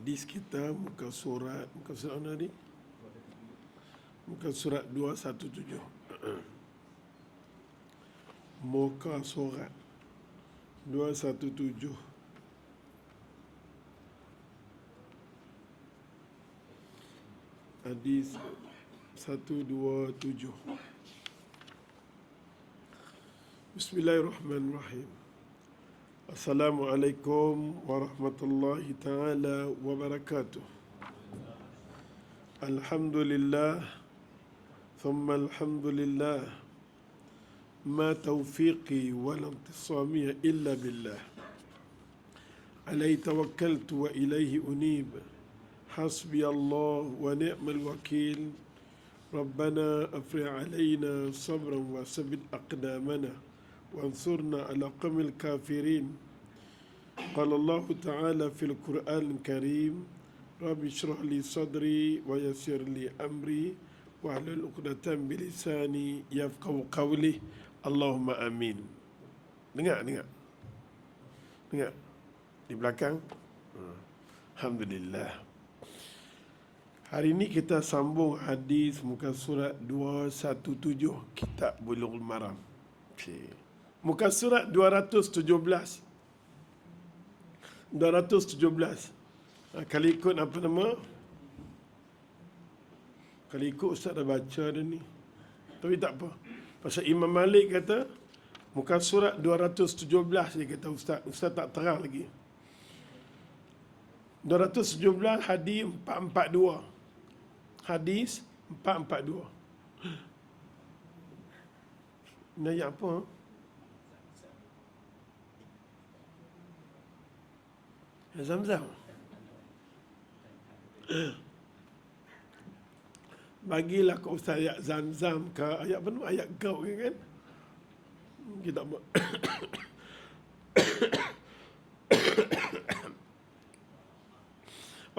Hadis kita muka surat mana ni? Muka surat 217. Muka surat 217. Hadis 127. Bismillahirrahmanirrahim. Assalamualaikum warahmatullahi ta'ala wabarakatuh. Alhamdulillah thumma alhamdulillah, ma taufiqi wal intisami illa billah, alayhi tawakkaltu wa ilayhi unib, hasbi Allah wa ni'mal wakil, rabbana afrigh alayna sabran wa sabbit aqdamana وانصرنا على قوم الكافرين. قال الله تعالى في القرآن الكريم رب اشرح لي صدري ويسر لي أمري واحلل عقدة بلساني يفقهوا قولي اللهم آمين. Dengar di belakang. Alhamdulillah. Hari ini kita sambung hadis muka surat 217 Kitab Bulughul Maram. Muka surat 217. Kali ikut apa nama? Kali ikut Ustaz dah baca dah ni. Tapi tak apa. Pasal Imam Malik kata muka surat 217 dia kata Ustaz tak terang lagi. 217 hadis 442. Hadis 442. Ini ayat apa? Zam-zam. Bagilah ke Ustaz ayat Zam-zam ke ayat apa nama? Ayat kau kan? Kita buat.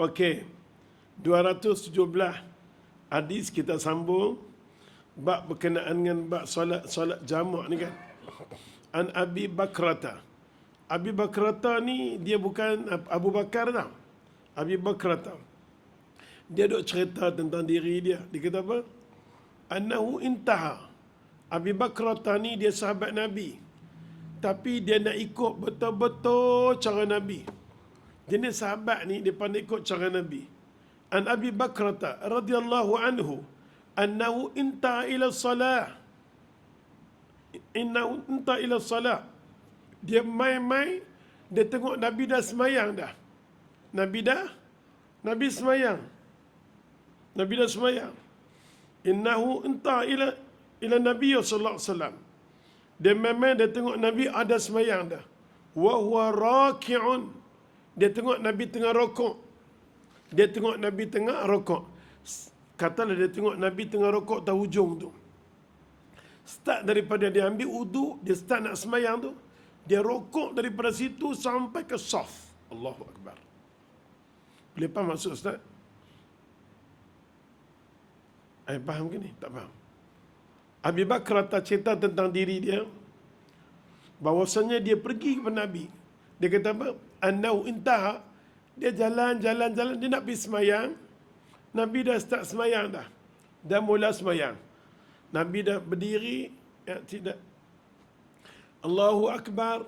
Okey. 217 hadis kita sambung bab berkenaan dengan bab solat jamak ni kan. An Abi Bakrata. Abi Bakrata ni dia bukan Abu Bakar tau. Abi Bakrata. Dia duk cerita tentang diri dia. Dia kata apa? Annahu intaha. Abi Bakrata ni dia sahabat Nabi. Tapi dia nak ikut betul-betul cara Nabi. Jenis sahabat ni dia pandai ikut cara Nabi. An Abi Bakrata radhiyallahu anhu annahu intaha ila salah. Innahu intaha ila salah. Dia mai-mai, dia tengok Nabi dah semayang dah. Nabi semayang. Nabi dah semayang. Innahu entah ila Nabi sallallahu alaihi wasallam. Dia mai-mai dia tengok Nabi ada semayang dah. Wa huwa raki'un. Dia tengok Nabi tengah rokok. Katalah dia tengok Nabi tengah rokok tak hujung tu. Start daripada dia ambil wudu, dia start nak semayang tu. Dia rokok daripada situ sampai ke saf. Allahu Akbar. Boleh faham maksud Ustaz? Faham ke ni? Tak faham. Abi Bakr tak cerita tentang diri dia. Bahawasanya dia pergi kepada Nabi. Dia kata apa? Annahu intaha. Dia jalan. Dia nak pergi semayang. Nabi dah start semayang dah. Dah mula semayang. Nabi dah berdiri. Tidak. Allahu Akbar.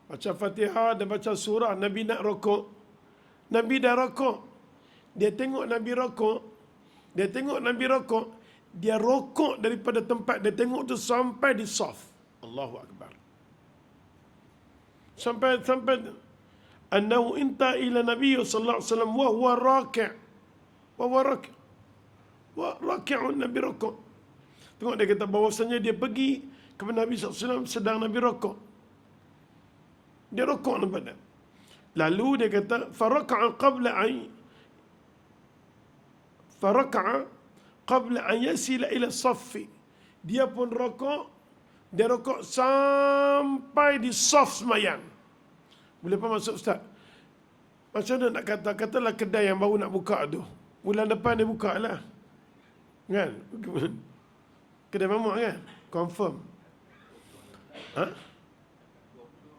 Baca Fatihah dan baca surah. Nabi nak rokok. Nabi dah rokok. Dia tengok Nabi rokok. Dia rokok daripada tempat dia tengok tu sampai di saf. Allahu Akbar. Sampai annahu inta ila Nabi sallallahu alaihi wasallam wa huwa raki'. Raki'un. Nabi rokok. Tengok dia kata bahawasanya dia pergi kepada Nabi SAW sedang Nabi rokok. Dia rokok nampak tak? Lalu dia kata faraka'a qabla an yasila ila saffi. Dia pun rokok. Dia rokok sampai di saf semayang. Boleh apa maksud Ustaz? Macam mana nak katalah kedai yang baru nak buka tu. Bulan depan dia buka lah. Kan? Kedai mamak kan? Confirm.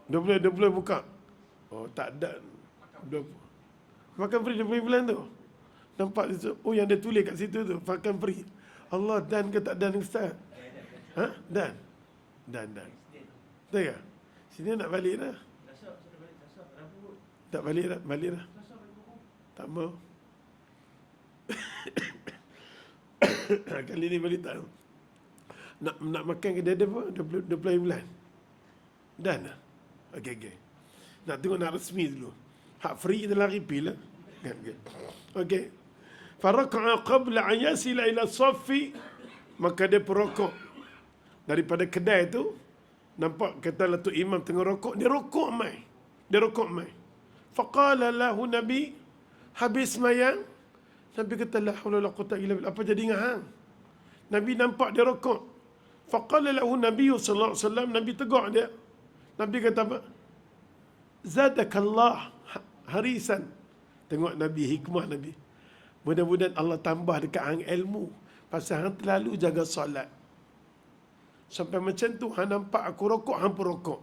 20 buka. Oh tak ada. Makan free 20 bulan tu. Nampak itu? Oh, yang dia tulis kat situ tu, makan free. Allah dan ke tak dan, Ustaz? Ha? Dan. Dan. Betul ke? Sini nak balik dah. Tak balik dah, balik dah. Tak mau. Kali ni balik tak. Nak makan ke dia ada apa? 20 bulan. Dan lah. Okey. Nak tengok nak resmi dulu. Hak free kita lari pil lah. Okey. Faraka'a qabla an yasila ila saffi, maka dia perokok daripada kedai tu. Nampak kata Datuk Imam tengah rokok, dia rokok mai. Faqala lahu Nabi, habis mayang. Nabi kata la haula wala quwwata illa billah. Apa jadi dengan hang? Nabi nampak dia rokok. Faqala lahu Nabi sallallahu alaihi wasallam, Nabi tegur dia. Nabi kata apa? Zadakallah harisan. Tengok Nabi, hikmah Nabi. Mudah-mudahan Allah tambah dekat hang ilmu. Pasal hang terlalu jaga solat. Sampai macam tu, hang nampak aku rokok, hang pun rokok.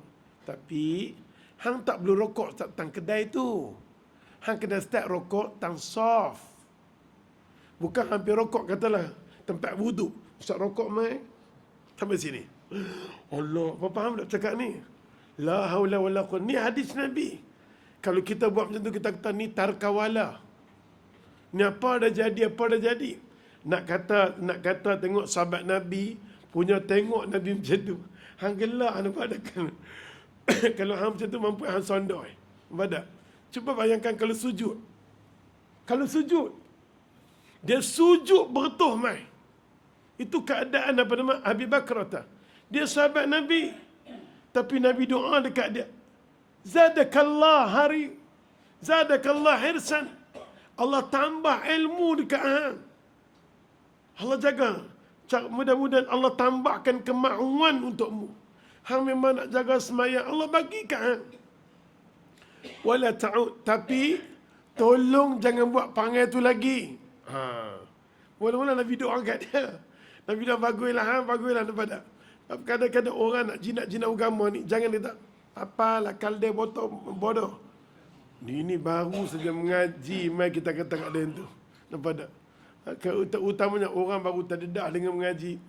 Tapi, hang tak perlu rokok tang kedai tu. Hang kena start rokok tang soft. Bukan hampir rokok, katalah tempat wuduk. Ustaz rokok mai. Sampai sini. Allah, apa faham tak cakap ni? La haula wala quwwata. Ni hadis Nabi. Kalau kita buat macam tu, kita kata ni tarkawala. Ni apa dah jadi. Nak kata tengok sahabat Nabi punya tengok Nabi macam tu. Hang gelak nampak tak? Kalau hang macam tu mampu hang sondoi. Nampak tak? Cuba bayangkan kalau sujud. Dia sujud bertuh mai. Itu keadaan apa nama Abi Bakrata. Dia sahabat Nabi. Tapi Nabi doa dekat dia. Zadakallah hirsan. Allah tambah ilmu dekat hang. Allah jaga. Mudah-mudahan Allah tambahkan kemahuan untukmu. Hang memang nak jaga semayang, Allah bagi kat hang. Wala ta'ud. Tapi, tolong jangan buat perangai tu lagi. Mula-mula Nabi doa kat dia. Nabi dah baguslah, baguslah. Nampak tak? Kadang-kadang orang nak jinak agama ni, jangan dia tak. Apalah, kalde bodoh. Ini baru saja mengaji, mai kita kata kat dia tu. Nampak tak? Utamanya orang baru terdedah dengan mengaji,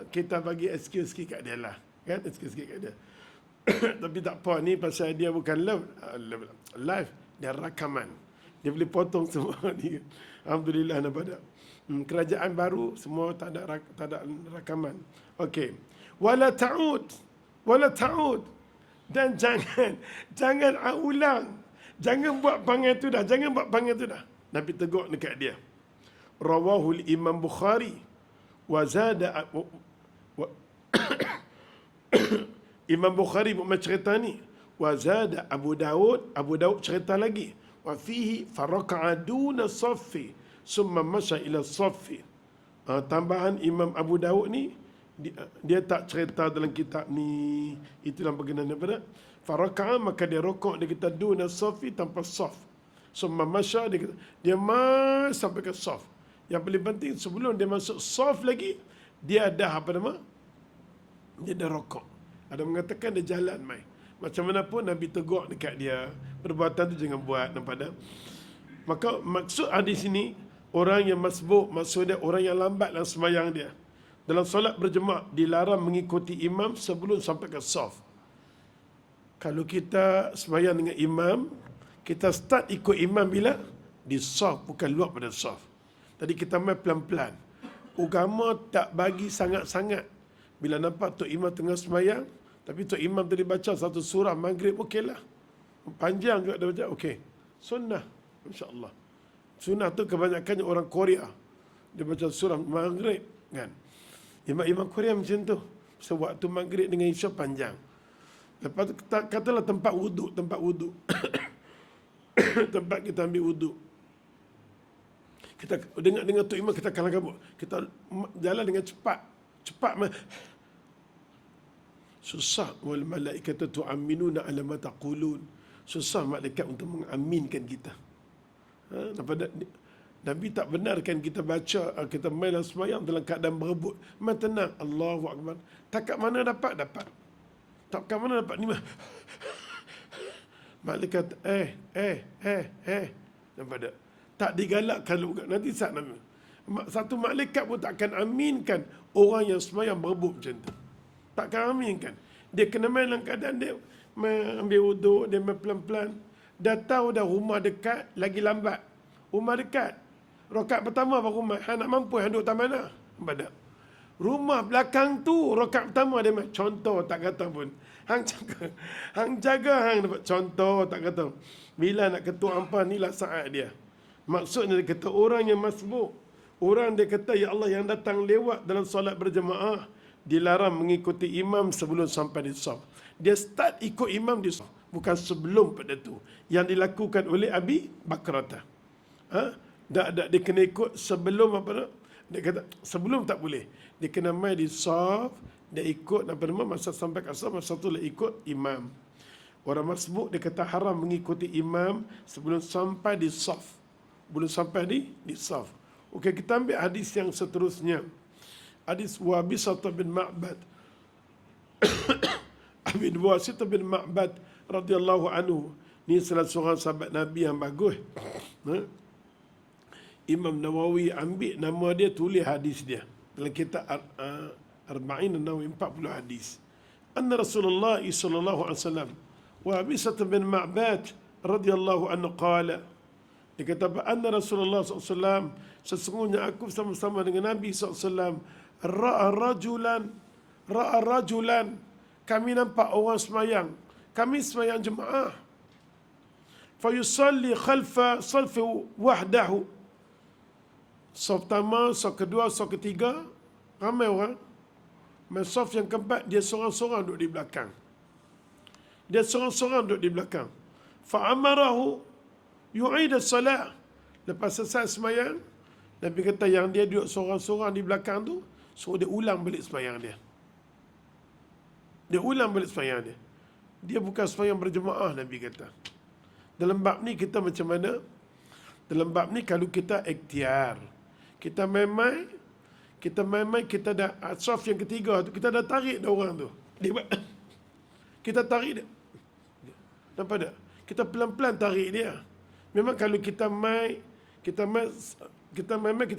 kita bagi excuse sikit kat dia lah. Kan? Excuse sikit kat dia. Tapi tak apa, ni pasal dia bukan live, dia rakaman. Dia boleh potong semua ni. Alhamdulillah, nampak tak? Kerajaan baru, semua tak ada rakaman. Okey. Wala ta'ud. Dan jangan ulang. Jangan buat panggil tu dah. Nabi tegur dekat dia. Rawahul Imam Bukhari wa zada Imam Bukhari buat cerita ni. Wa zada Abu Daud cerita lagi. Wa fihi faraka'a duna saffi summa masya ila saffi. Tambahan Imam Abu Daud ni, dia tak cerita dalam kitab ni. Itulah berkenaan daripada faraka'a, maka dia rokok, dia kata duna saffi, tanpa saf. Summa masya, dia mas sampai ke saf. Yang paling penting, sebelum dia masuk saf lagi, dia ada apa nama? Dia ada rokok. Ada mengatakan dia jalan mai. Macam mana pun Nabi tegur dekat dia, perbuatan tu jangan buat. Nampak tak? Maka maksud hadis ini, orang yang masbuk, maksudnya orang yang lambat dalam semayang dia. Dalam solat berjemaah, dilarang mengikuti imam sebelum sampai ke saf. Kalau kita semayang dengan imam, kita start ikut imam bila? Di saf, bukan luar pada saf. Tadi kita main pelan-pelan. Agama tak bagi sangat-sangat. Bila nampak Tok Imam tengah semayang, tapi Tok Imam tadi baca satu surah Maghrib, okeylah. Panjang juga dia baca, okey. Sunnah, insya-Allah. Sunnah tu kebanyakannya orang Korea. Dia baca surah Maghrib, kan. Imam Korea macam tu. Sewaktu Maghrib dengan Isya panjang. Lepas tu katalah tempat wuduk. Tempat kita ambil wuduk. Kita dengar Tok Imam, kita kalang kabut. Kita jalan dengan cepat. Susah. Wal malaikatu tu'minuna ala ma taqulun. Susah malaikat untuk mengaminkan kita. Nabi tak benarkan kita baca, kita main dalam semayang dalam keadaan berebut. Main tenang. Allahu Akbar. Tak kat mana dapat. Tak kat mana dapat ni mah. Malaikat, Nampak tak? Tak digalakkan juga. Nanti saat Nabi. Satu malaikat pun takkan aminkan orang yang semayang berebut macam tu. Takkan aminkan. Dia kena main dalam keadaan dia ambil wuduk, dia main pelan-pelan. Dah tahu dah rumah dekat, lagi lambat. Rumah dekat. Rakaat pertama baru rumah. Hang nak mampu, hang duduk tak mana? Nampak tak? Rumah belakang tu, rakaat pertama dia main. Contoh tak kata pun. Hang jaga hang dapat contoh tak kata. Bila nak ketua ampah, inilah saat dia. Maksudnya dia kata orang yang masbuk. Orang dia kata, ya Allah yang datang lewat dalam solat berjemaah, dilarang mengikuti imam sebelum sampai di saf. Dia start ikut imam di saf. Bukan sebelum pada tu. Yang dilakukan oleh Abi Bakrata. Dia kena ikut sebelum apa nak? Dia kata, sebelum tak boleh. Dia kena main di saf, dia ikut apa nama, masa sampai ke saf, masa tu lah ikut imam. Orang masbuk dia kata haram mengikuti imam sebelum sampai di saf. Belum sampai di saf. Okey, kita ambil hadis yang seterusnya. Hadis Wabisah bin Ma'bad. Abi Wasitah bin Ma'bad radhiyallahu anhu. Ni salah seorang sahabat Nabi yang bagus. Imam Nawawi ambil nama dia, tulis hadis dia dalam kitab Arba'in Nawawi, 40 hadis. Anna Rasulullah sallallahu alaihi wasallam wa Abisah bin Ma'bad radhiyallahu anhu qala, dia kata anna Rasulullah sallallahu alaihi wasallam, sesungguhnya aku bersama-sama dengan Nabi sallallahu alaihi wasallam, ra'a rajulan, kami nampak orang semayang, kami semayang jemaah, fa yusalli khalfa salfi wahdahu, saf pertama, saf kedua, saf ketiga, ramai orang. Saf yang keempat, dia seorang-seorang duduk di belakang. Dia seorang-seorang duduk di belakang. Fa'amarahu yu'id as-salah. Lepas selesai semayang, Nabi kata yang dia duduk seorang-seorang di belakang tu, suruh dia ulang balik semayang dia. Dia ulang balik semayang dia. Dia bukan semayang berjemaah, Nabi kata. Dalam bab ni kita macam mana? Dalam bab ni kalau kita ikhtiar, kita main-main, kita dah saf yang ketiga tu, kita dah tarik dah orang tu. Kita tarik dia. Nampak tak? Kita pelan-pelan tarik dia. Memang kalau kita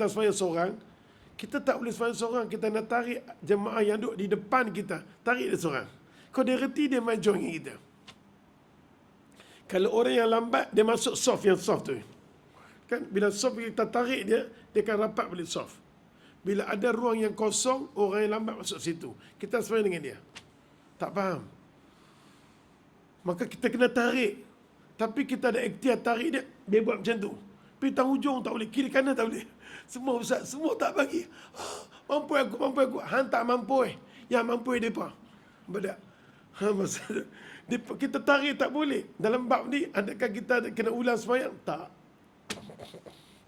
semayang seorang, kita tak boleh semayang seorang, kita nak tarik jemaah yang duduk di depan kita, tarik dia seorang. Kalau dia reti, dia main join kita. Kalau orang yang lambat, dia masuk saf yang saf tu. Kan bila saf kita tarik dia, dia akan rapat balik saf. Bila ada ruang yang kosong, orang yang lambat masuk situ. Kita semayang dengan dia. Tak faham. Maka kita kena tarik. Tapi kita ada ikhtiar tarik dia, dia buat macam tu. Pergi tang hujung tak boleh, kiri kanan tak boleh. Semua ustaz, semua tak bagi. Mampu aku. Hang tak mampu Yang mampu depa. Bedak. Maksud kita tarik tak boleh. Dalam bab ni, adakah kita kena ulang semayang?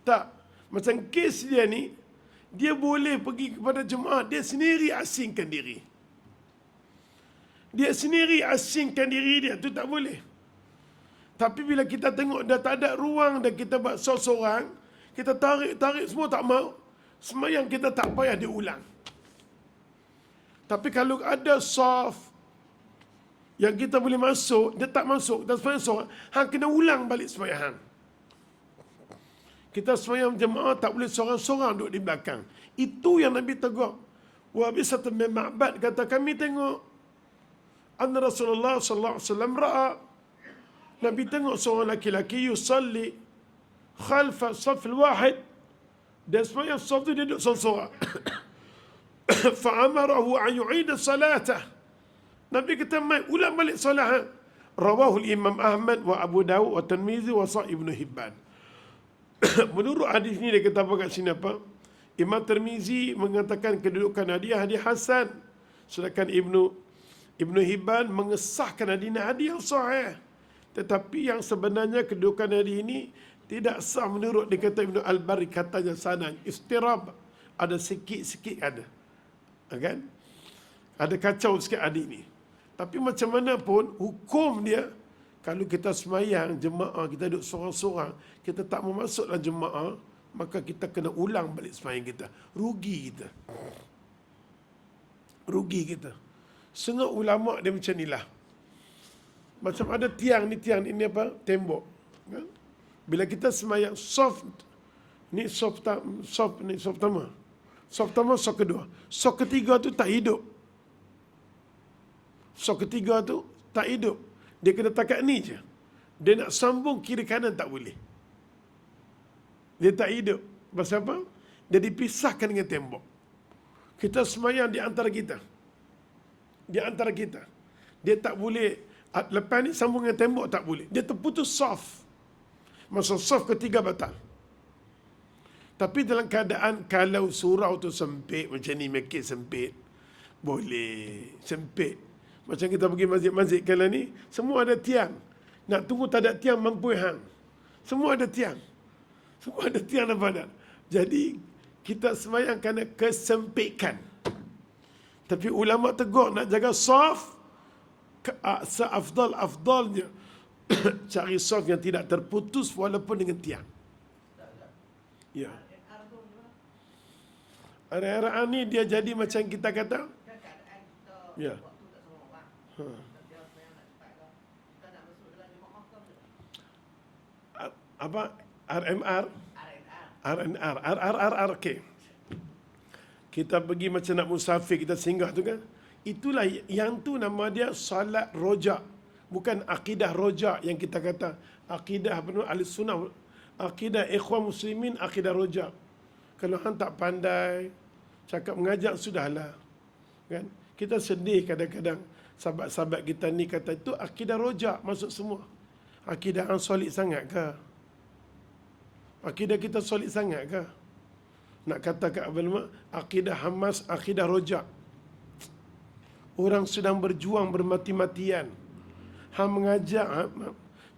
Tak. Macam kes dia ni, dia boleh pergi kepada jemaah, dia sendiri asingkan diri. Dia sendiri asingkan diri dia, tu tak boleh. Tapi bila kita tengok dah tak ada ruang dan kita buat seorang, kita tarik semua tak mau, semayang kita tak payah diulang. Tapi kalau ada saf yang kita boleh masuk, dia tak masuk, kita semayang seorang, hang kena ulang balik semayang hang. Kita semayang jemaah tak boleh seorang-seorang duduk di belakang. Itu yang Nabi tegur. Wa Abisah bin Ma'bad kata, kami tengok anna Rasulullah sallallahu alaihi wasallam ra'a, Nabi tengok seorang laki-laki yusalli khalfa saf al-wahid, dia semayang saf tu dia duduk seorang-seorang. Fa'amarahu an yu'ida salatah, Nabi kata mai ulang balik solat. Rawahu al-Imam Ahmad wa Abu Dawud wa Tirmizi wa Sahih Ibn Hibban. Menurut hadis ni dia kata apa kat sini apa? Imam Tirmizi mengatakan kedudukan hadis hasan, sedangkan Ibnu Hibban mengesahkan hadis yang sahih. Tetapi yang sebenarnya kedudukan hadis ini tidak sah menurut dikata Ibnu Al-Bari, katanya sanad istirab, ada sikit-sikit ada. Kan? Ada kacau sikit hadis ni. Tapi macam mana pun hukum dia, kalau kita semayang jemaah, kita duduk seorang-seorang, kita tak mau masuk dalam jemaah, maka kita kena ulang balik semayang kita. Rugi kita. Setengah ulama dia macam ni lah. Macam ada tiang ni apa? Tembok. Kan? Bila kita semayang soft, ni soft pertama. Soft pertama, soft kedua. Soft ketiga tu tak hidup. Soft ketiga tu tak hidup. Dia kena takat ni je. Dia nak sambung kiri kanan tak boleh. Dia tak hidup. Pasal apa? Dia dipisahkan dengan tembok. Kita semayang di antara kita. Di antara kita. Dia tak boleh, lepas ni sambung dengan tembok tak boleh. Dia terputus soft. Masa soft ketiga batal. Tapi dalam keadaan kalau surau tu sempit, macam ni masjid sempit, boleh. Sempit. Macam kita pergi masjid-masjid kalau ni, semua ada tiang. Nak tunggu tak ada tiang, mampu hang. Semua ada tiang. Semua ada tiang dan badan. Jadi, kita semayang kerana kesempikan. Tapi ulama tegur nak jaga soft, seafdal-afdalnya cari soft yang tidak terputus walaupun dengan tiang. Ya. RRA ni dia jadi macam kita kata. Ya. Apa? RMR? RRRK. Kita pergi macam nak musafir, kita singgah tu kan. Itulah yang tu nama dia salat rojak. Bukan akidah rojak yang kita kata. Akidah apa nama? Ahli sunnah. Akidah ikhwan muslimin, akidah rojak. Kalau hang tak pandai cakap mengajak, sudahlah. Kan? Kita sedih kadang-kadang sahabat-sahabat kita ni kata itu akidah rojak masuk semua. Akidah hang solid sangat ke? Akidah kita solid sangat ke? Nak kata kat apa nama? Akidah Hamas, akidah rojak. Orang sedang berjuang bermati-matian. Hang mengajak,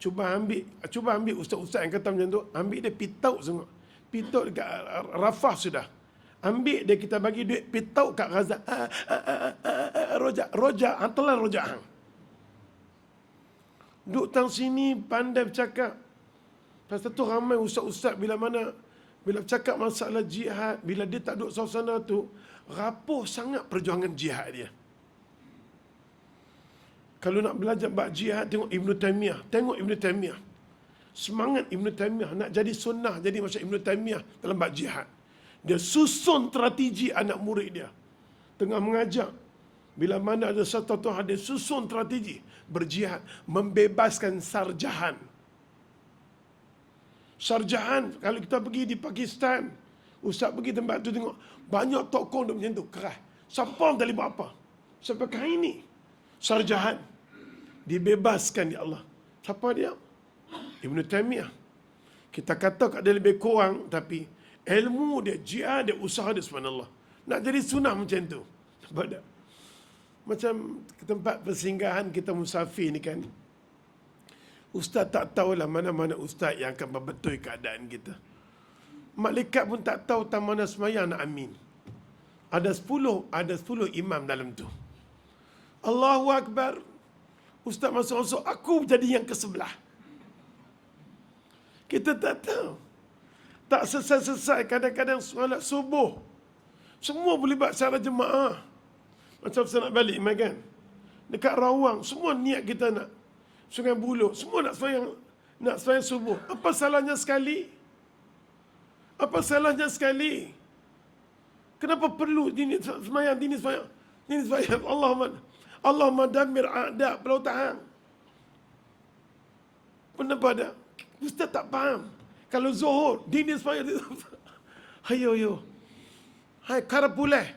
cuba ambil ustaz-ustaz yang kata macam tu, ambil dia pitau semua. Pitau dekat Rafah sudah. Ambil dia, kita bagi duit, pitau kat Gaza. Rojak, hantaran rojak hang. Duk tang sini pandai bercakap. Pasal tu ramai ustaz-ustaz bila bercakap masalah jihad, bila dia tak duduk suasana tu, rapuh sangat perjuangan jihad dia. Kalau nak belajar bab jihad, tengok Ibn Taymiyah. Semangat Ibn Taymiyah nak jadi sunnah, jadi macam Ibn Taymiyah dalam bab jihad. Dia susun strategi anak murid dia. Tengah mengajar. Bila mana ada satu hadis, susun strategi berjihad, membebaskan sarjahan. Sarjahan, kalau kita pergi di Pakistan, ustaz pergi tempat tu tengok, banyak tokoh duk macam tu, keras. Siapa tak boleh buat apa? Sampai ke hari ni, sarjahan dibebaskan ya Allah. Siapa dia? Ibn Taymiyah. Kita kata kat dia lebih kurang, tapi ilmu dia, jihad dia, usaha dia, subhanallah. Nak jadi sunnah macam tu. Nampak tak? Macam tempat persinggahan kita musafir ni kan, ustaz tak tahulah mana-mana ustaz yang akan membetul keadaan kita. Malaikat pun tak tahu tak mana semayang nak amin. Ada 10 imam dalam tu. Allahu Akbar. Ustaz masuk-masuk, aku jadi yang ke-11. Kita tak tahu. Tak selesai-selesai, kadang-kadang solat subuh. Semua boleh buat secara jemaah. Macam saya nak balik, kan? Dekat Rawang, semua niat kita nak. Sungai Buloh, semua nak sembahyang subuh. Apa salahnya sekali? Apa salahnya sekali? Kenapa perlu dini sembahyang, dini sembahyang? Allahumma dammir a'da' Pulau Tahang. Kenapa ada? Ustaz tak faham. Kalau Zuhur, dini sembahyang. Hayo. Hai Karapuleh.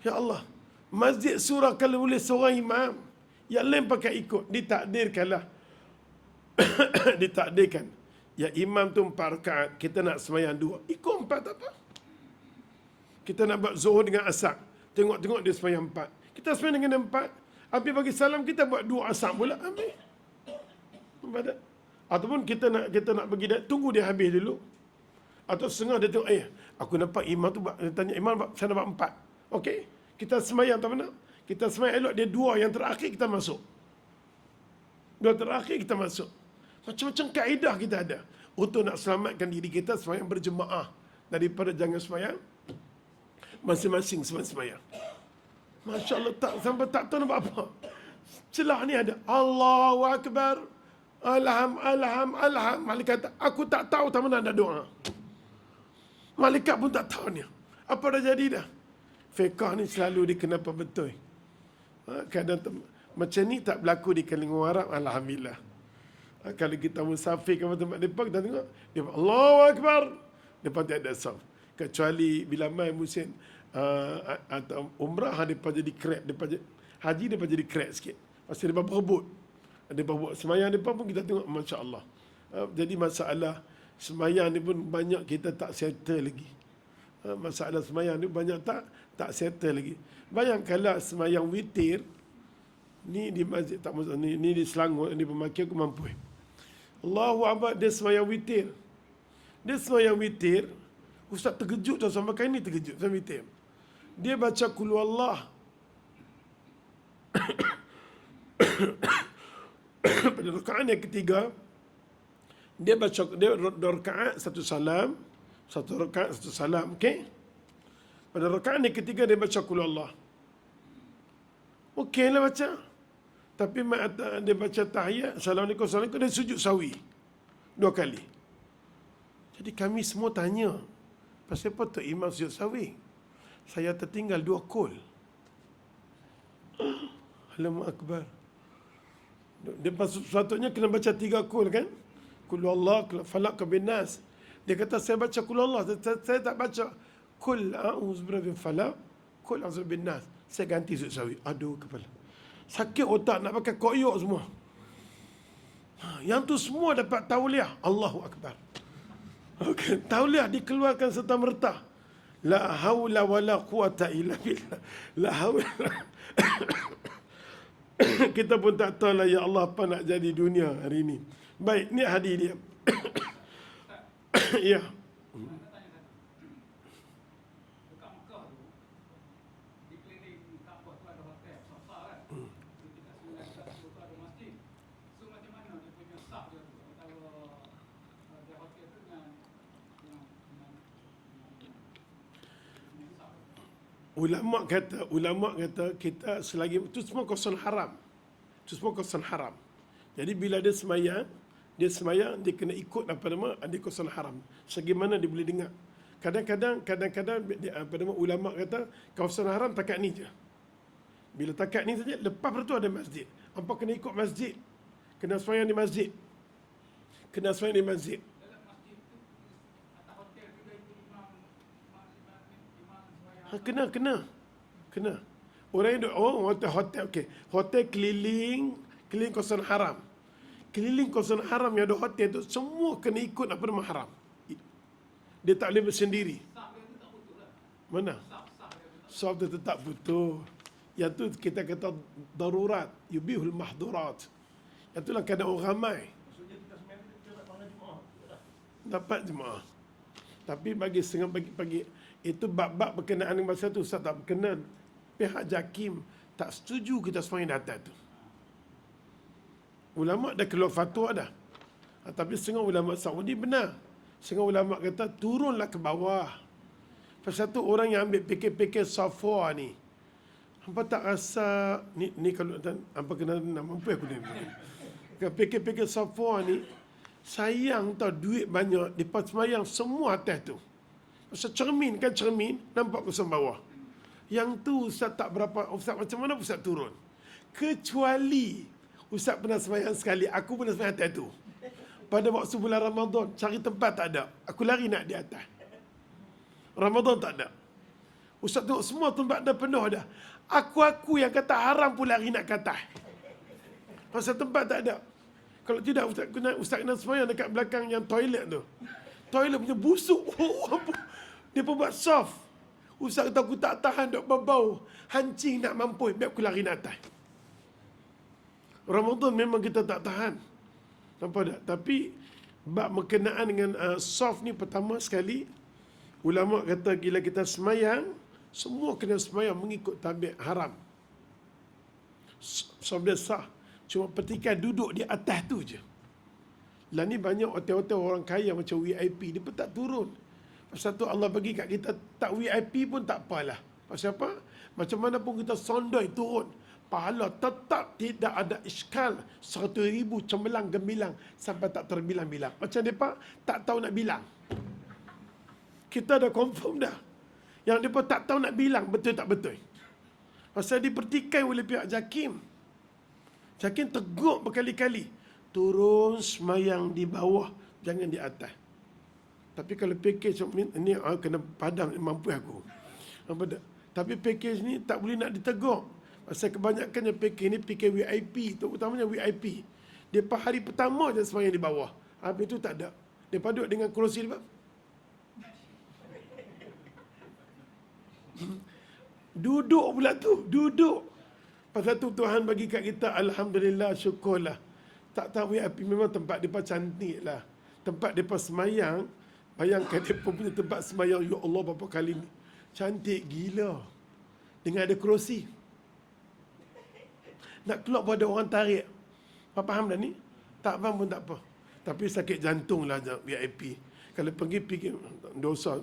Ya Allah. Masjid surah kalau boleh seorang imam. Yang lain pakai ikut. Ditakdirkanlah. Ditakdirkan. Ya imam tu 4 rakaat. Kita nak sembahyang 2. Ikut 4 tak apa. Kita nak buat zuhur dengan asar. Tengok-tengok dia sembahyang 4. Kita sembahyang dengan 4. Habis bagi salam kita buat 2 asar pula. Habis. Ataupun kita nak pergi tunggu dia habis dulu. Atau setengah dia tengok, aku nampak imam tu, dia tanya imam, saya nak buat 4. Okey. Kita sembahyang tak mana? Kita sembahyang elok, dia 2 yang terakhir kita masuk. 2 terakhir kita masuk. Macam-macam kaedah kita ada untuk nak selamatkan diri kita sembahyang berjemaah daripada jangan sembahyang masing-masing sembahyang. Masya Allah, sampai tak tahu nak buat apa. Celah ni ada. Allahu Akbar. Alham. Malaikat kata, aku tak tahu tak mana ada doa. Malaikat pun tak tahu ni. Apa dah jadi dah? Fiqah ni selalu dikenapa betul. Kadang macam ni tak berlaku di kalangan Arab, alhamdulillah. Kalau kita musafir ke tempat mereka, kita tengok, dia Allahu Akbar. Depan tiada saf. Kecuali bila mai musim atau umrah, mereka jadi crack. Haji mereka jadi crack sikit. Pasti mereka berebut. Mereka buat semayang mereka pun kita tengok, Masya Allah. Jadi masalah semayang ni pun banyak kita tak settle lagi. Masalah semayang ni banyak tak settle lagi. Bayangkanlah semayang witir, ni di masjid tak masuk ni di Selangor, ni pemaki aku mampu. Allahu Akbar, dia semayang witir. Dia semayang witir, ustaz terkejut tau, sampai kali ni terkejut sama witir. Dia baca Qul Huwallah pada rakaat yang ketiga, dia baca dia rakaat satu salam, okey. Pada rakaat yang ketiga dia baca Qul Huwallah. Okeylah baca. Tapi dia baca tahiyat, Assalamualaikum, dia sujud sawi 2 kali. Jadi kami semua tanya, pasal apa tu imam sujud sawi? Saya tertinggal 2 qul. Alamak akbar. Dia sepatutnya kena baca 3 qul kan? Qul Allah, falaq ke binas. Dia kata saya baca Qul Allah, saya tak baca Qul a'udzu birabbil falaq, Qul a'udzu binas. Saya ganti sujud sawi. Aduh kepala. Sakit otak nak pakai koyok semua. Yang tu semua dapat tauliah. Allahu Akbar. Okay. Tauliah dikeluarkan serta merta. La haula wala quwata illa billah. La haula. Kita pun tak tahu lah ya Allah apa nak jadi dunia hari ini. Baik, ni hadis dia. Ya. Ulama kata kita selagi itu semua kawasan haram. Itu semua kawasan haram. Jadi bila dia semayang dia kena ikut apa nama di kawasan haram. Sebagaimana dia boleh dengar. Kadang-kadang apa nama ulama kata kawasan haram takat ni je. Bila takat ni saja, lepas tu ada masjid. Hampa kena ikut masjid. Kena semayang di masjid. Kena. Orang yang hotel okey. Hotel keliling kawasan haram. Keliling kawasan haram yang ada hotel tu semua kena ikut apa nama haram. Dia tak boleh bersendiri. Mana? Saf dia tetap betul. Yang tu kita kata darurat, yubihul mahdurat. Yang itulah kadang orang ramai. Dapat jemaah. Tapi bagi setengah pagi itu bab-bab berkenaan dengan masa tu Ustaz tak berkenan. Pihak JAKIM tak setuju kita semayang di atas tu. Ulama dah keluar fatwa dah. Tapi setengah ulama Saudi benar. Setengah ulama kata turunlah ke bawah. Pasal tu orang yang ambil fikir-fikir Safwa ni, hampa tak rasa ni kalau hampa kena mampu aku ni. Fikir-fikir Safwa ni sayang tau duit banyak depan semayang semua atas tu. Pasal cermin nampak kusam bawah. Yang tu Ustaz tak berapa, Ustaz macam mana Ustaz turun? Kecuali Ustaz pernah semayang sekali, aku pernah semayang atas tu. Pada waktu bulan Ramadan, cari tempat tak ada. Aku lari nak di atas. Ramadan tak ada. Ustaz tengok semua tempat dah penuh dah. Aku yang kata haram pun lari nak ke atas. Pasal tempat tak ada. Kalau tidak Ustaz kena semayang dekat belakang yang toilet tu. Toilet punya busuk. Dia pun buat soft. Ustaz kata aku tak tahan duk berbau. Hancing nak mampus. Biar aku lari nak atas. Ramadan memang kita tak tahan. Nampak tak? Tapi bab berkenaan dengan soft ni pertama sekali, ulama kata bila kita semayang, semua kena semayang mengikut tabiat haram. Soft dia sah. Cuma petikan duduk di atas tu je. Lah ni banyak hotel-hotel orang kaya macam VIP, dia pun tak turun. Pasal tu Allah bagi kat kita tak VIP pun tak apalah. Pasal apa? Macam mana pun kita sondoi turun. pahala tetap tidak ada iskal. 100,000 cemerlang gemilang sampai tak terbilang-bilang. Macam mereka tak tahu nak bilang. Kita dah confirm dah. Yang mereka tak tahu nak bilang betul tak betul. Pasal dipertikai oleh pihak JAKIM. JAKIM tegur berkali-kali. Turun semayang di bawah, jangan di atas. Tapi kalau package ni kena padam, mampu aku. Apa tak? Tapi package ni tak boleh nak ditegur. Pasal kebanyakannya package ni package VIP, terutamanya VIP. Depa hari pertama je semayang di bawah. Habis tu tak ada. Depa duduk dengan kerusi depa. Duduk pula tu, duduk. Pasal tu Tuhan bagi kat kita, alhamdulillah, syukurlah. Tak tahu VIP memang tempat depa cantik lah. Tempat depa semayang, bayangkan depa punya tempat semayang, ya Allah berapa kali ni. Cantik gila. Dengan ada kerusi. Nak keluar pun ada orang tarik. Faham dah ni? Tak faham pun tak apa. Tapi sakit jantung lah VIP. Kalau pergi dosa.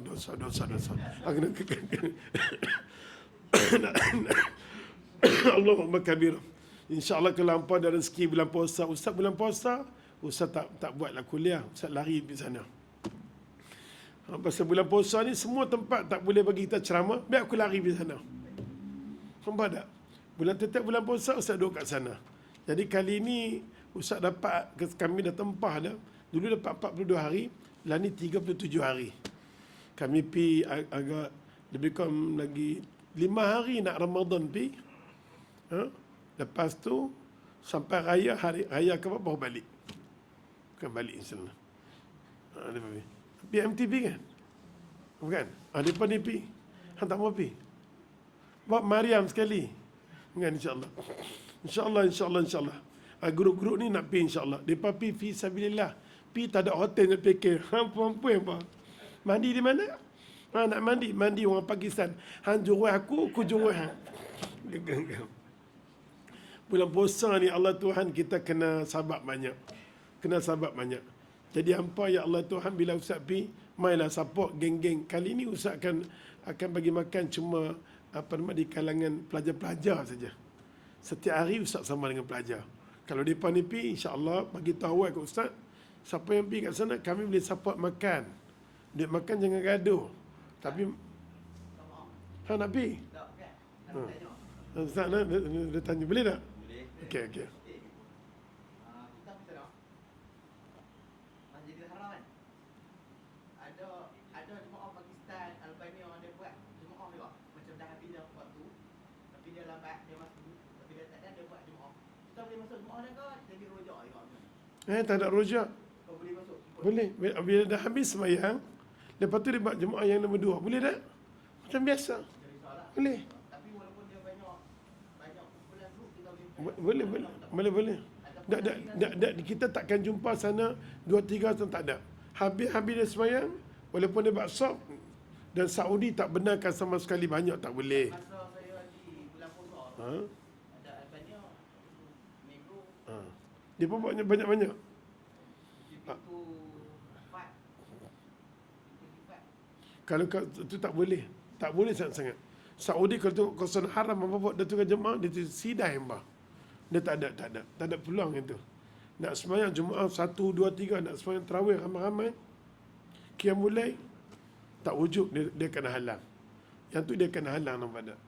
Allahummah kabir. InsyaAllah kalau hampa ada rezeki bulan puasa. Ustaz bulan puasa, Ustaz tak buatlah kuliah. Ustaz lari pergi sana. Pasal bulan puasa ni semua tempat tak boleh bagi kita ceramah. Biar aku lari pergi sana. Nampak tak? Bulan tetap bulan puasa, Ustaz duduk kat sana. Jadi kali ni Ustaz dapat, kami dah tempah dah. Dulu dapat 42 hari, lah ni 37 hari. Kami pi agak lebih kurang lagi 5 hari nak Ramadan pi. Lepas tu sampai raya ke apa baru balik. Bukan balik insyaAllah. PMTV kan? Bukan? Depan ni pi. Han tak mau pi. Buat Mariam sekali. Kan insyaAllah. InsyaAllah. Grup-grup ni nak pi insyaAllah. Mereka pi fisabilillah. Pi tak ada hotel nak fikir. Mampu apa? Mandi di mana? Nak mandi orang Pakistan. Han juruh aku juruh han. Bulan puasa ni Allah Tuhan kita kena sabar banyak. Jadi hampa ya Allah Tuhan bila Ustaz pi, mailah support geng-geng. Kali ni Ustaz akan bagi makan cuma di kalangan pelajar-pelajar saja. Setiap hari Ustaz sama dengan pelajar. Kalau mereka ni pi, insya-Allah bagi tahu ke Ustaz, siapa yang pi kat sana kami boleh support makan. Duit makan jangan gaduh. Tapi nak pi? Ustaz dia tanya boleh tak? Okey. Tak ada rojak. Boleh. Bila dah habis sembahyang, lepas tu dia buat jemaah yang nombor 2. Boleh tak? Macam biasa. Boleh. Boleh. Tak, kita takkan jumpa sana 2-3 tahun tak ada. Habis dia sembahyang, walaupun dia buat sop, dan Saudi tak benarkan sama sekali banyak, tak boleh. Masa saya lagi bulan puasa, ada Albania, Negro. Dia pun buat banyak-banyak. Itu fat. Kalau tu tak boleh. Tak boleh sangat-sangat. Saudi kalau tengok kawasan haram apa buat dia tukar jemaah, dia sidai mbah. Dia tak ada peluang itu. Nak sembahyang Jumaat 1, 2, 3, nak sembahyang tarawih ramai-ramai, qiyamul lail, tak wujud, dia kena halang. Yang tu dia kena halang nampak tak?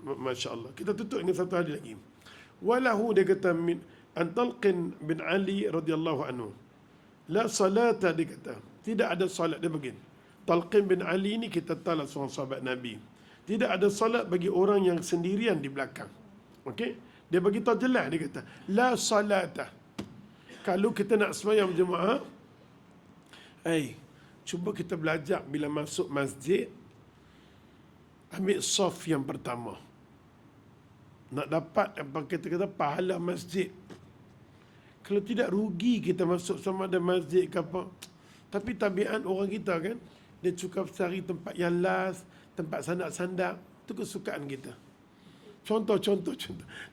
Masya-Allah. Kita tutup dengan satu hadis lagi. Walahu dia kata min Antalqin bin Ali radhiyallahu anhu. La salata dia kata. Tidak ada salat dia begini. Talqin bin Ali ni kita tahu lah seorang sahabat Nabi. Tidak ada salat bagi orang yang sendirian di belakang. Okey? Dia bagi tahu jelas dia kata, la salata. Kalau kita nak sembahyang berjemaah, cuba kita belajar bila masuk masjid, ambil saf yang pertama. Nak dapat apa kita kata pahala masjid. Kalau tidak rugi kita masuk sama ada masjid ke apa. Tapi tabiat orang kita kan, dia suka cari tempat yang last, tempat sandak-sandak. Itu kesukaan kita. Contoh.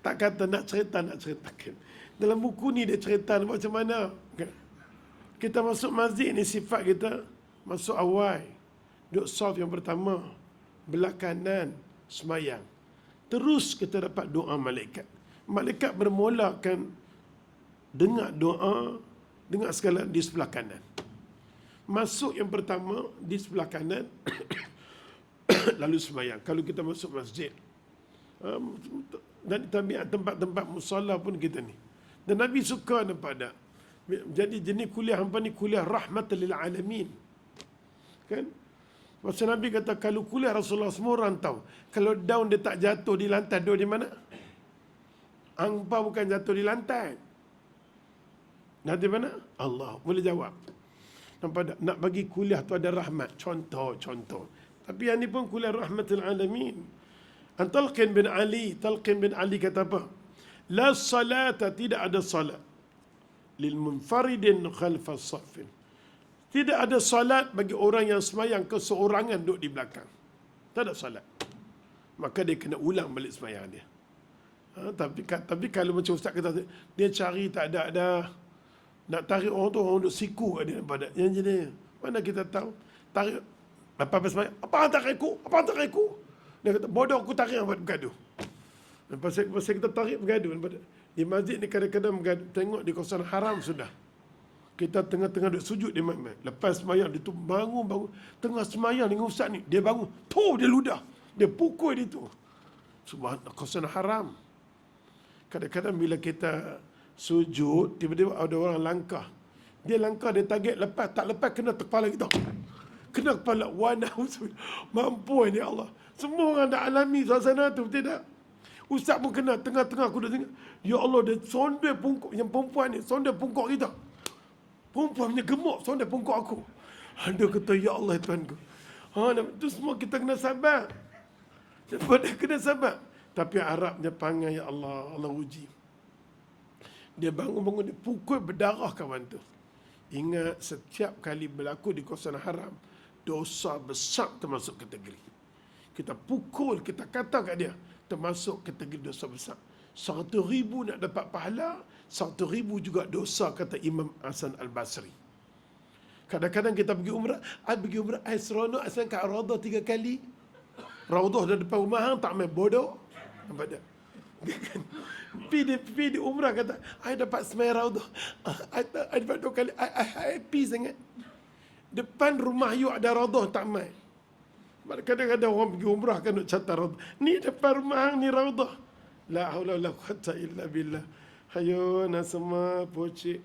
Tak kata nak ceritakan. Dalam buku ni dia cerita macam mana. Kita masuk masjid ni sifat kita, masuk awal, duduk saf yang pertama, belah kanan, semayang. Terus kita dapat doa malaikat. malaikat bermula akan dengar doa, dengar segala di sebelah kanan. Masuk yang pertama di sebelah kanan, lalu sembahyang. Kalau kita masuk masjid, dan tabiat tempat-tempat musalla pun kita ni. Dan Nabi suka nampak tak? Jadi jenis kuliah hampa ni kuliah rahmatan lil alamin. Kan? Masa Nabi kata kalau kuliah Rasulullah semua orang tahu. Kalau daun dia tak jatuh di lantai, duduk di mana? Angpau bukan jatuh di lantai. Di mana? Allah boleh jawab. Nampak tak? Nak bagi kuliah tu ada rahmat. Contoh. Tapi yang ni pun kuliah rahmatul alamin. Talqin bin Ali kata apa? La salata, tidak ada salat lil munfaridin khalfas saffin. Tidak ada salat bagi orang yang semayang keseorangan duduk di belakang. Tak ada salat. Maka dia kena ulang balik semayang dia. Tapi kalau macam ustaz kata, dia cari tak ada dah. Nak tarik orang tu, orang duduk siku kat dia. Yang jenis, mana kita tahu? Tarik, lepas semayang, apa hantar aku? Dia kata, bodoh aku tarik yang buat bergaduh. Lepas kita tarik bergaduh. Di masjid ni kadang-kadang bergaduh. Tengok di kawasan haram sudah. Kita tengah-tengah duduk sujud di mana. Lepas semayang, dia tu bangun. Tengah semayang dengan ustaz ni, dia bangun. Dia ludah. Dia pukul dia tu. Subhanallah, kawasan haram. Kadang-kadang bila kita sujud, tiba-tiba ada orang langkah. Dia langkah, dia target lepas. Tak lepas, kena kepala kita. Kena kepala. Mampu ni Allah. Semua orang dah alami suasana tu, tidak? Ustaz pun kena, tengah-tengah aku dah tengok. Ya Allah, dia sondel pungkuk. Yang perempuan ni, sondel pungkuk kita. Perempuan punya gemuk, sondel pungkuk aku. Dia kata, ya Allah Tuanku. Itu semua kita kena sabar. Dia kena sabar. Tapi Arabnya panggil, ya Allah, Allah uji. Dia bangun-bangun, dia pukul berdarah kawan tu. Ingat, setiap kali berlaku di kawasan haram, dosa besar termasuk kategori. Kita pukul, kita kata kat dia, termasuk kategori dosa besar. 100,000 nak dapat pahala, 100,000 juga dosa, kata Imam Hasan Al-Basri. Kadang-kadang kita pergi umrah, saya seronok, saya kat Raudah 3 kali. Raudah dah depan rumah hang, tak main bodoh. Nampak tak? Pergi di umrah kata, saya dapat semai Raudah. Saya dapat 2 kali, saya happy sangat. Depan rumah you ada Raudah, tak main. Kadang-kadang orang pergi umrah kan nak catat Raudah. Ni depan rumah hang ni Raudah. La haula wala quwwata illa billah. Hayo nak semua pocik.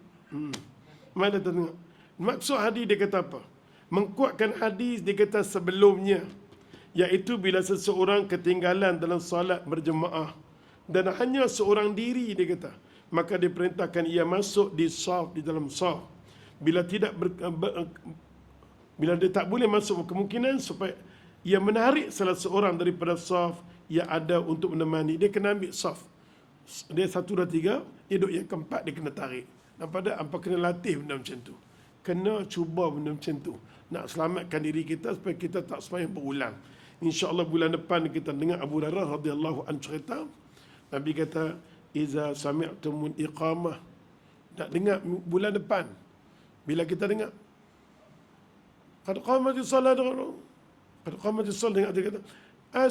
Mana tu tengok. Maksud hadis dia kata apa? Mengkuatkan hadis dia kata sebelumnya, iaitu bila seseorang ketinggalan dalam solat berjemaah dan hanya seorang diri, dia kata, maka diperintahkan ia masuk di saf, di dalam saf. Bila dia tak boleh masuk, kemungkinan supaya ia menarik salah seorang daripada saf yang ada untuk menemani. Dia kena ambil saf. Dia 1, 2, 3, dia duduk yang keempat, dia kena tarik. Nampak tak? Apa kena latih benda macam tu? Kena cuba benda macam tu. Nak selamatkan diri kita supaya kita tak sembahyang berulang. InsyaAllah bulan depan kita dengar Abu Hurairah radhiyallahu anhu cerita. Nabi kata, iza sami'tumul iqamah. Nak dengar bulan depan. Bila kita dengar, qad qamatis salat, qad qamatis salat, dengar dia kata,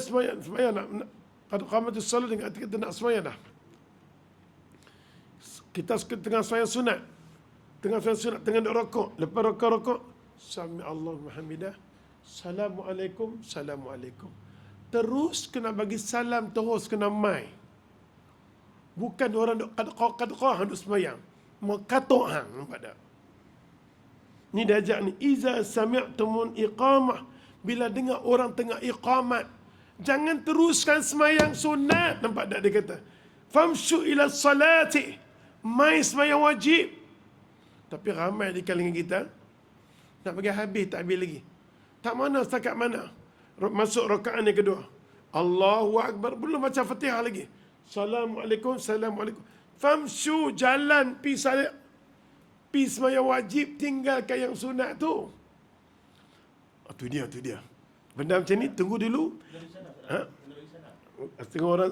sembahyang nak, qad qamatis salat, dengar kita nak sembahyang dah. Kita tengah sembahyang sunat. Tengah nak rokok. Lepas rokok, sami Allahu hamidah. Assalamualaikum. Terus kena bagi salam, terus kena mai. Bukan orang duk qad-qah duk sembahyang. Mau katok hang, nampak tak? Ni dia ajak ni, iza sami'tumun iqamah, bila dengar orang tengah iqamat, jangan teruskan sembahyang sunat, nampak tak dia kata? Famshu ila salati, mai sembahyang wajib. Tapi ramai di kalangan kita nak bagi habis, tak habis lagi. Tak mana setakat mana. Masuk rakaat yang kedua, Allahu Akbar, belum baca Fatihah lagi. Assalamualaikum. Famshu, jalan, pi sembahyang wajib, tinggalkan yang sunat tu. Tu dia. Benda macam ni tunggu dulu. Setengah orang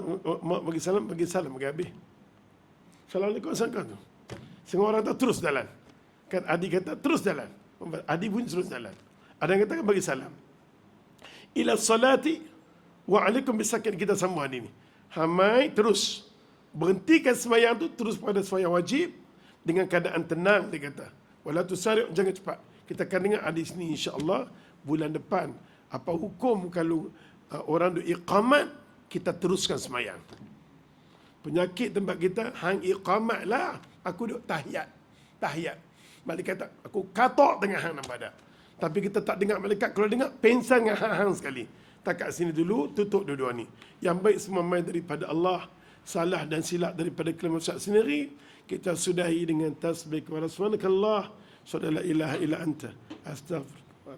bagi salam, bagi habis. Assalamualaikum, assalamualaikum. Setengah orang tu terus jalan. Kan Adi kata terus jalan. Adi pun terus jalan. Ada yang kata bagi salam. Ila salati wa alaikum bisakin, kita sambung hari ni. Hamai terus. berhentikan sembahyang tu terus pada sembahyang wajib dengan keadaan tenang, dia kata. Wala tusari', jangan cepat. Kita akan dengar hadis ni insya-Allah bulan depan. Apa hukum kalau orang duk iqamat, kita teruskan sembahyang. Penyakit tempat kita hang iqamat lah. Aku duk tahiyat. Malaikat kata, aku katok tengah hang nampak dah. Tapi kita tak dengar malaikat. Kalau dengar, pensan dengan hang sekali. Tak kat sini dulu, tutup dua-dua ni. Yang baik semua main daripada Allah. Salah dan silap daripada kalimah Ustaz sendiri. Kita sudahi dengan tasbih kepada subhanakallah. Syada la ilaha illa anta. Astaghfirullah.